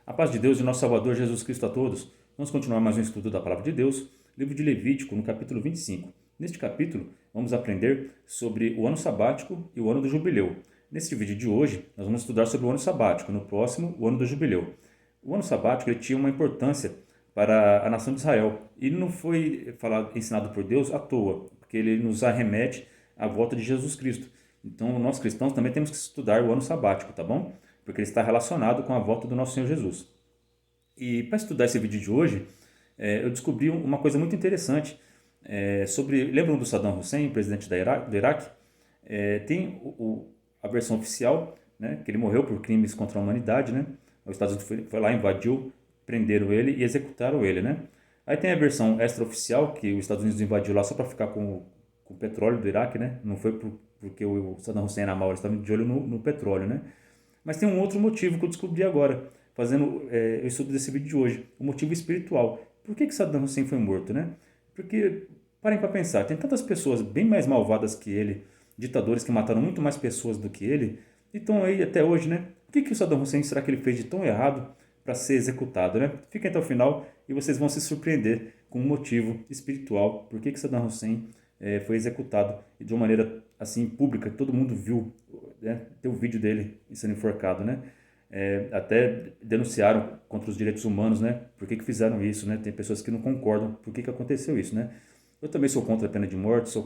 A paz de Deus e nosso Salvador Jesus Cristo a todos. Vamos continuar mais um estudo da Palavra de Deus, livro de Levítico, no capítulo 25. Neste capítulo, vamos aprender sobre o ano sabático e o ano do jubileu. Neste vídeo de hoje, nós vamos estudar sobre o ano sabático, no próximo, o ano do jubileu. O ano sabático ele tinha uma importância para a nação de Israel e não foi ensinado por Deus à toa, porque ele nos arremete à volta de Jesus Cristo. Então, nós cristãos também temos que estudar o ano sabático, tá bom? Porque ele está relacionado com a volta do nosso Senhor Jesus. E para estudar esse vídeo de hoje, eu descobri uma coisa muito interessante sobre... Lembram do Saddam Hussein, presidente do Iraque? Tem a versão oficial, né, que ele morreu por crimes contra a humanidade, né? Os Estados Unidos foi lá, invadiu, prenderam ele e executaram ele, né? Aí tem a versão extraoficial, que os Estados Unidos invadiu lá só para ficar com o petróleo do Iraque, né? Não foi porque o Saddam Hussein era mau, eles estavam de olho no petróleo, né? Mas tem um outro motivo que eu descobri agora, fazendo o estudo desse vídeo de hoje, o motivo espiritual. Por que Saddam Hussein foi morto, né? Porque, parem para pensar, tem tantas pessoas bem mais malvadas que ele, ditadores que mataram muito mais pessoas do que ele, e estão aí até hoje, né? O que o Saddam Hussein será que ele fez de tão errado para ser executado, né? Fiquem até o final e vocês vão se surpreender com o motivo espiritual, por que Saddam Hussein foi executado e de uma maneira assim pública, todo mundo viu, né? Tem o vídeo dele sendo enforcado, né? Até denunciaram contra os direitos humanos, né? Por que fizeram isso, né? Tem pessoas que não concordam por que aconteceu isso, né? Eu também sou contra a pena de morte, sou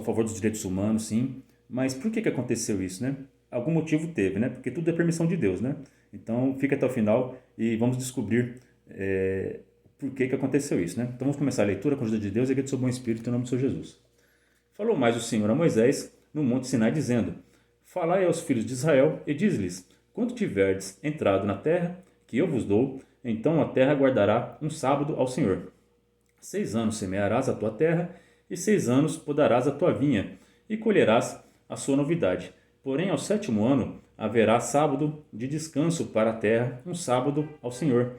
a favor dos direitos humanos, sim, mas por que aconteceu isso, né? Algum motivo teve, né? Porque tudo é permissão de Deus, né? Então fica até o final e vamos descobrir por que aconteceu isso, né? Então vamos começar a leitura com a ajuda de Deus e aqui do seu bom espírito em nome do Senhor Jesus. Falou mais o Senhor a Moisés no monte Sinai dizendo: Falai aos filhos de Israel e diz-lhes: Quando tiverdes entrado na terra que eu vos dou, então a terra guardará um sábado ao Senhor. 6 anos semearás a tua terra, e 6 anos podarás a tua vinha, e colherás a sua novidade. Porém, ao 7º ano haverá sábado de descanso para a terra, um sábado ao Senhor.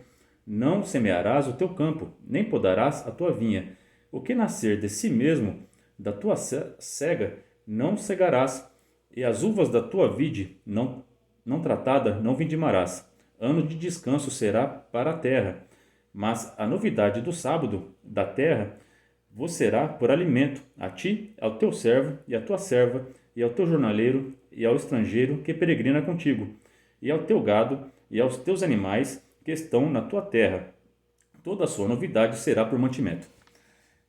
Não semearás o teu campo, nem podarás a tua vinha. O que nascer de si mesmo da tua cega não cegarás, e as uvas da tua vide não tratada não vindimarás. Ano de descanso será para a terra, mas a novidade do sábado da terra vos será por alimento, a ti, ao teu servo e à tua serva, e ao teu jornaleiro e ao estrangeiro que peregrina contigo, e ao teu gado e aos teus animais que estão na tua terra. Toda a sua novidade será por mantimento.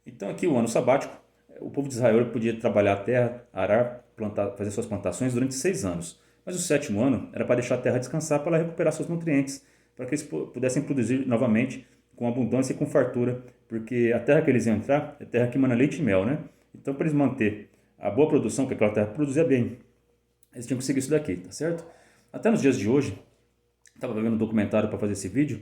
Então aqui o ano sabático, o povo de Israel podia trabalhar a terra, arar, plantar, fazer suas plantações durante 6 anos. Mas o 7º ano era para deixar a terra descansar, para ela recuperar seus nutrientes, para que eles pudessem produzir novamente com abundância e com fartura, porque a terra que eles iam entrar é terra que emana leite e mel, né? Então, para eles manter a boa produção que aquela terra produzia bem, eles tinham que seguir isso daqui, tá certo? Até nos dias de hoje, estava vendo um documentário para fazer esse vídeo,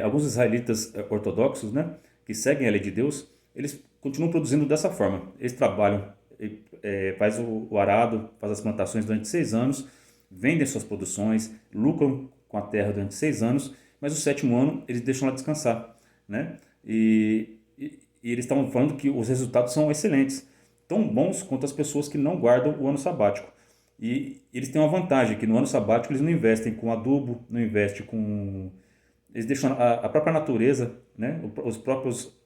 alguns israelitas ortodoxos, né, que seguem a lei de Deus, eles continuam produzindo dessa forma. Eles trabalham, faz o arado, faz as plantações durante 6 anos, vendem suas produções, lucram com a terra durante 6 anos, mas o 7º ano eles deixam ela descansar, né? E eles estavam falando que os resultados são excelentes, tão bons quanto as pessoas que não guardam o ano sabático. E eles têm uma vantagem, que no ano sabático eles não investem com adubo, não investem com... Eles deixam a própria natureza, né? Os próprios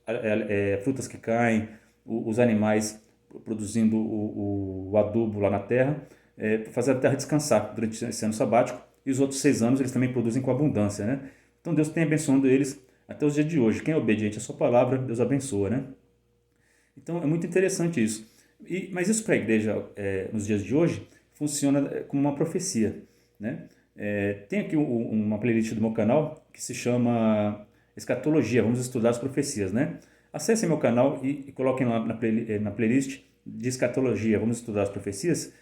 frutas que caem, os animais produzindo o adubo lá na terra, para fazer a terra descansar durante esse ano sabático. E os outros 6 anos eles também produzem com abundância, né? Então Deus tem abençoando eles até os dias de hoje. Quem é obediente à sua palavra, Deus abençoa, né? Então é muito interessante isso. Mas isso para a igreja nos dias de hoje funciona como uma profecia, né? Tem aqui uma playlist do meu canal que se chama Escatologia, vamos estudar as profecias, né? Acessem meu canal e coloquem lá na playlist de Escatologia, vamos estudar as profecias.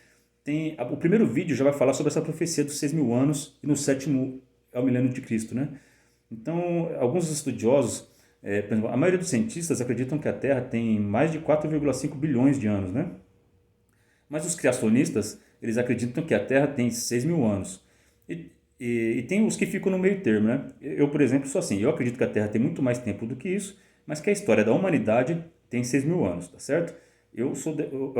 O primeiro vídeo já vai falar sobre essa profecia dos 6.000 anos e no 7º é o milênio de Cristo, né? Então, alguns estudiosos, por exemplo, a maioria dos cientistas acreditam que a Terra tem mais de 4,5 bilhões de anos, né? Mas os criacionistas, eles acreditam que a Terra tem 6.000 anos. E tem os que ficam no meio termo, né? Eu, por exemplo, sou assim, eu acredito que a Terra tem muito mais tempo do que isso, mas que a história da humanidade tem 6.000 anos, tá certo? Eu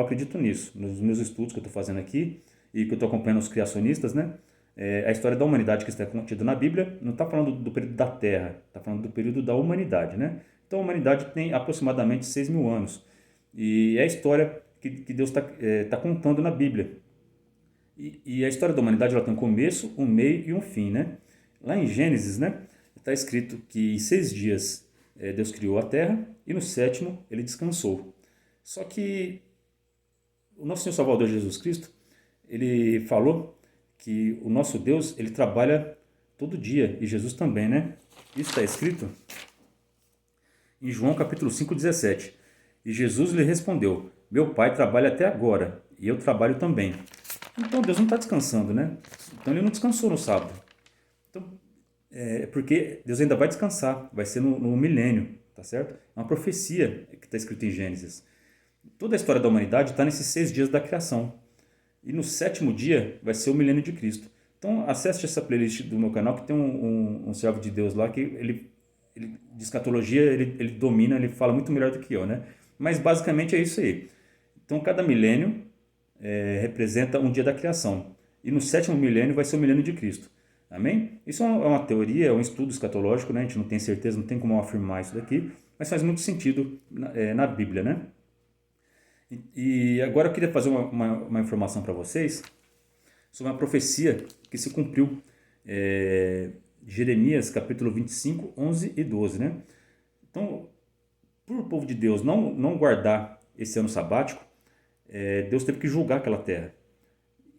acredito nisso, nos meus estudos que eu estou fazendo aqui e que eu estou acompanhando os criacionistas, né? a história da humanidade que está contida na Bíblia não está falando do período da Terra, está falando do período da humanidade, né? Então a humanidade tem aproximadamente 6.000 anos. E é a história que Deus está contando na Bíblia. E a história da humanidade ela tem um começo, um meio e um fim, né? Lá em Gênesis, né, está escrito que em 6 dias Deus criou a terra e no sétimo ele descansou. Só que o nosso Senhor Salvador Jesus Cristo, ele falou que o nosso Deus, ele trabalha todo dia, e Jesus também, né? Isso está escrito em João capítulo 5:17. E Jesus lhe respondeu: Meu Pai trabalha até agora, e eu trabalho também. Então Deus não está descansando, né? Então ele não descansou no sábado. Então, porque Deus ainda vai descansar, vai ser no milênio, tá certo? É uma profecia que está escrita em Gênesis. Toda a história da humanidade está nesses 6 dias da criação. E no sétimo dia vai ser o milênio de Cristo. Então acesse essa playlist do meu canal que tem um servo de Deus lá que ele de escatologia, ele domina, ele fala muito melhor do que eu, né? Mas basicamente é isso aí. Então cada milênio representa um dia da criação. E no sétimo milênio vai ser o milênio de Cristo. Amém? Isso é uma teoria, é um estudo escatológico, né? A gente não tem certeza, não tem como afirmar isso daqui, mas faz muito sentido na Bíblia, né? E agora eu queria fazer uma informação para vocês sobre uma profecia que se cumpriu, Jeremias capítulo 25, 11 e 12, né? Então, por o povo de Deus não guardar esse ano sabático, Deus teve que julgar aquela terra.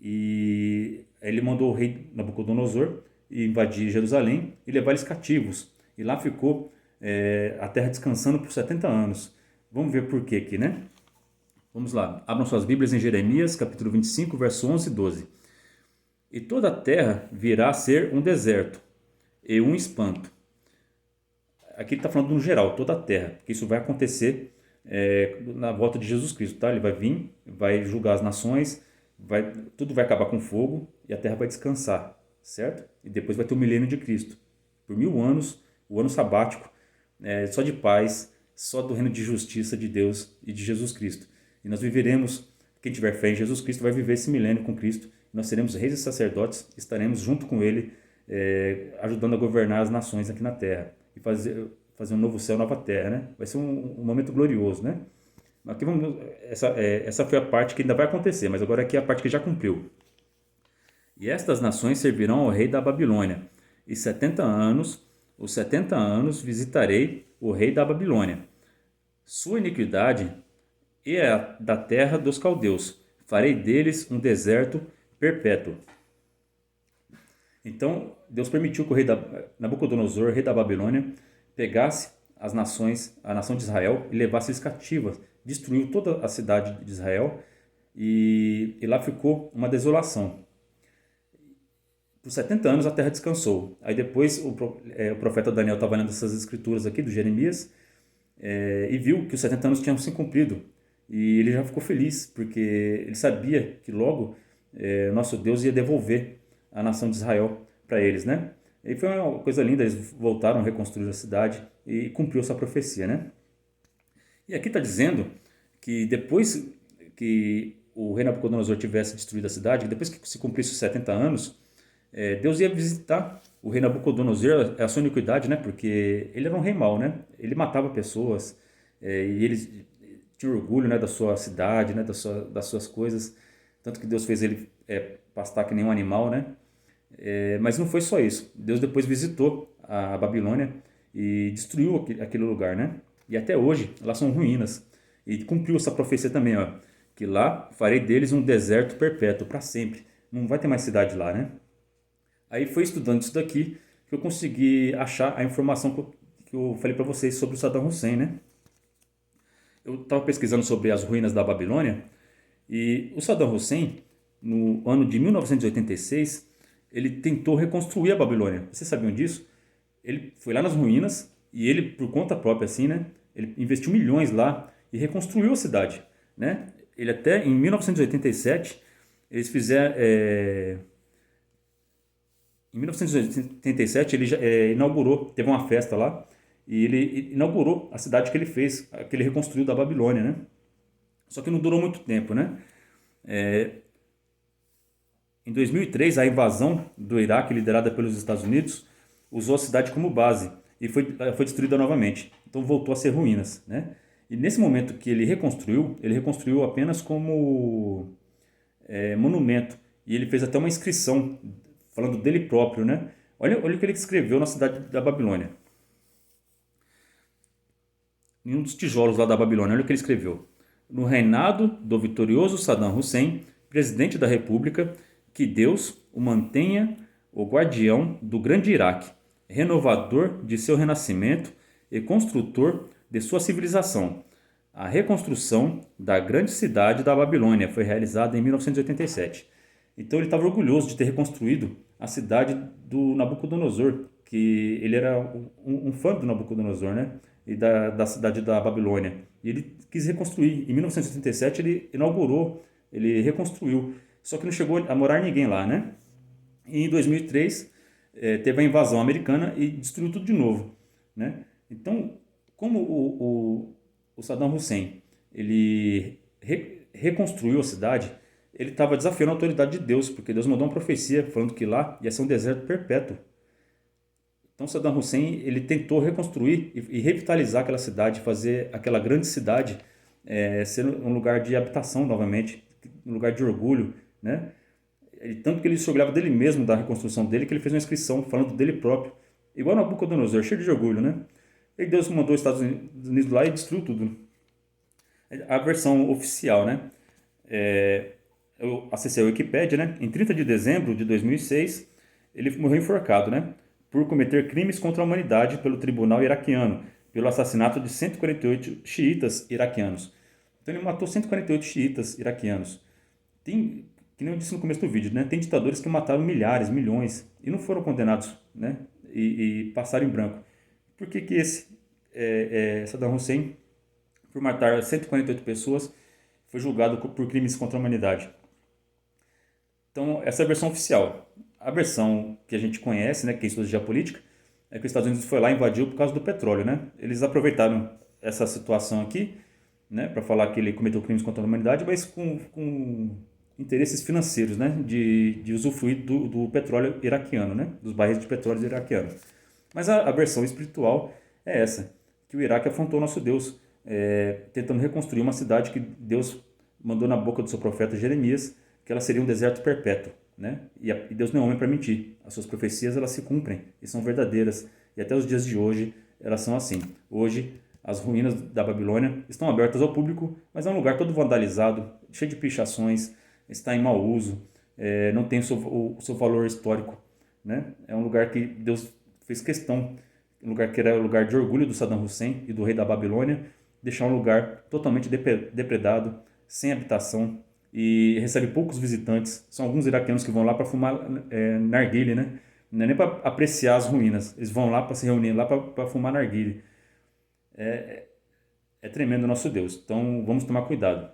E ele mandou o rei Nabucodonosor invadir Jerusalém e levar eles cativos. E lá ficou a terra descansando por 70 anos. Vamos ver por quê aqui, né? Vamos lá, abram suas Bíblias em Jeremias, capítulo 25, verso 11 e 12. E toda a terra virá a ser um deserto e um espanto. Aqui ele está falando no geral, toda a terra, porque isso vai acontecer na volta de Jesus Cristo, tá? Ele vai vir, vai julgar as nações, tudo vai acabar com fogo e a terra vai descansar, certo? E depois vai ter o milênio de Cristo. Por 1000 anos, o ano sabático, só de paz, só do reino de justiça de Deus e de Jesus Cristo. E nós viveremos, quem tiver fé em Jesus Cristo vai viver esse milênio com Cristo. Nós seremos reis e sacerdotes, estaremos junto com Ele, ajudando a governar as nações aqui na terra. E fazer um novo céu, nova terra, né? Vai ser um momento glorioso, né? Aqui essa foi a parte que ainda vai acontecer, mas agora aqui é a parte que já cumpriu. E estas nações servirão ao rei da Babilônia. E os 70 anos visitarei o rei da Babilônia. Sua iniquidade é a da terra dos caldeus. Farei deles um deserto perpétuo. Então, Deus permitiu que o rei Nabucodonosor, rei da Babilônia, pegasse a nação de Israel e levasse eles cativas. Destruiu toda a cidade de Israel e lá ficou uma desolação. Por 70 anos a terra descansou. Aí depois o profeta Daniel estava lendo essas escrituras aqui do Jeremias e viu que os 70 anos tinham se cumprido. E ele já ficou feliz, porque ele sabia que logo nosso Deus ia devolver a nação de Israel para eles, né? E foi uma coisa linda, eles voltaram a reconstruir a cidade e cumpriu essa profecia, né? E aqui está dizendo que depois que o rei Nabucodonosor tivesse destruído a cidade, depois que se cumprisse os 70 anos, Deus ia visitar o rei Nabucodonosor, a sua iniquidade, né? Porque ele era um rei mau, né? Ele matava pessoas e ele tinha orgulho, né, da sua cidade, né, das suas coisas, tanto que Deus fez ele pastar que nem um animal, né? Mas não foi só isso. Deus depois visitou a Babilônia e destruiu aquele lugar, né? E até hoje lá são ruínas. E cumpriu essa profecia também, ó, que lá farei deles um deserto perpétuo, para sempre. Não vai ter mais cidade lá, né? Aí foi estudando isso daqui que eu consegui achar a informação que eu falei para vocês sobre o Saddam Hussein, né? Eu estava pesquisando sobre as ruínas da Babilônia e o Saddam Hussein, no ano de 1986, ele tentou reconstruir a Babilônia. Vocês sabiam disso? Ele foi lá nas ruínas e ele, por conta própria, assim, né? Ele investiu milhões lá e reconstruiu a cidade, né? Ele até, em 1987, eles fizeram... Em 1987, ele já, inaugurou, teve uma festa lá, e ele inaugurou a cidade que ele fez, que ele reconstruiu da Babilônia, né? Só que não durou muito tempo, né? Em 2003, a invasão do Iraque, liderada pelos Estados Unidos, usou a cidade como base e foi destruída novamente. Então voltou a ser ruínas, né? E nesse momento que ele reconstruiu apenas como monumento. E ele fez até uma inscrição falando dele próprio, né? Olha o que ele escreveu na cidade da Babilônia. Em um dos tijolos lá da Babilônia, olha o que ele escreveu. No reinado do vitorioso Saddam Hussein, presidente da República, que Deus o mantenha o guardião do grande Iraque, renovador de seu renascimento e construtor de sua civilização. A reconstrução da grande cidade da Babilônia foi realizada em 1987. Então ele estava orgulhoso de ter reconstruído a cidade do Nabucodonosor, que ele era um fã do Nabucodonosor, né? E da cidade da Babilônia. E ele quis reconstruir. Em 1987 ele inaugurou, ele reconstruiu. Só que não chegou a morar ninguém lá, né? E em 2003 teve a invasão americana e destruiu tudo de novo, né? Então, como o Saddam Hussein ele reconstruiu a cidade, ele estava desafiando a autoridade de Deus, porque Deus mandou uma profecia falando que lá ia ser um deserto perpétuo. Então Saddam Hussein ele tentou reconstruir e revitalizar aquela cidade, fazer aquela grande cidade ser um lugar de habitação novamente, um lugar de orgulho, né? Tanto que ele se orgulhava dele mesmo, da reconstrução dele, que ele fez uma inscrição falando dele próprio, igual Nabucodonosor, cheio de orgulho, né? E Deus mandou os Estados Unidos lá e destruiu tudo. A versão oficial, né? Eu acessei a Wikipédia, né? Em 30 de dezembro de 2006, ele morreu enforcado, né? Por cometer crimes contra a humanidade pelo tribunal iraquiano, pelo assassinato de 148 xiitas iraquianos. Então ele matou 148 xiitas iraquianos. Tem, que nem eu disse no começo do vídeo, né? Tem ditadores que mataram milhares, milhões e não foram condenados, né? E passaram em branco. Por que que esse Saddam Hussein, por matar 148 pessoas, foi julgado por crimes contra a humanidade? Então, essa é a versão oficial. A versão que a gente conhece, né, que estuda geopolítica, é que os Estados Unidos foi lá e invadiu por causa do petróleo, né? Eles aproveitaram essa situação aqui, né, para falar que ele cometeu crimes contra a humanidade, mas com interesses financeiros, né, de usufruir do petróleo iraquiano, né, dos barris de petróleo iraquiano. Mas a versão espiritual é essa, que o Iraque afrontou nosso Deus, tentando reconstruir uma cidade que Deus mandou na boca do seu profeta Jeremias, que ela seria um deserto perpétuo, né? E Deus não é homem para mentir. As suas profecias elas se cumprem e são verdadeiras. E até os dias de hoje elas são assim. Hoje as ruínas da Babilônia estão abertas ao público, mas é um lugar todo vandalizado, cheio de pichações, está em mau uso, não tem o seu valor histórico, né? É um lugar que Deus fez questão, um lugar que era o lugar de orgulho do Saddam Hussein e do rei da Babilônia, deixar um lugar totalmente depredado, sem habitação, e recebe poucos visitantes. São alguns iraquianos que vão lá para fumar narguilé, né? Não é nem para apreciar as ruínas, eles vão lá para se reunir lá para fumar narguilé. É tremendo o nosso Deus, então vamos tomar cuidado.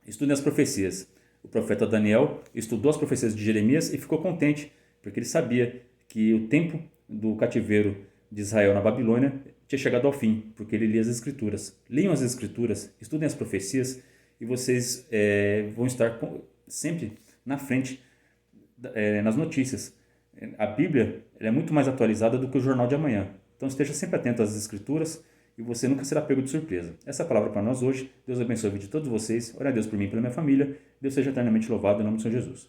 Estudem as profecias. O profeta Daniel estudou as profecias de Jeremias e ficou contente, porque ele sabia que o tempo do cativeiro de Israel na Babilônia tinha chegado ao fim, porque ele lia as Escrituras. Leiam as Escrituras, estudem as profecias e vocês vão estar sempre na frente nas notícias. A Bíblia ela é muito mais atualizada do que o jornal de amanhã. Então esteja sempre atento às Escrituras e você nunca será pego de surpresa. Essa é a palavra para nós hoje. Deus abençoe a vida de todos vocês. Ore a Deus por mim e pela minha família. Deus seja eternamente louvado em nome do Senhor Jesus.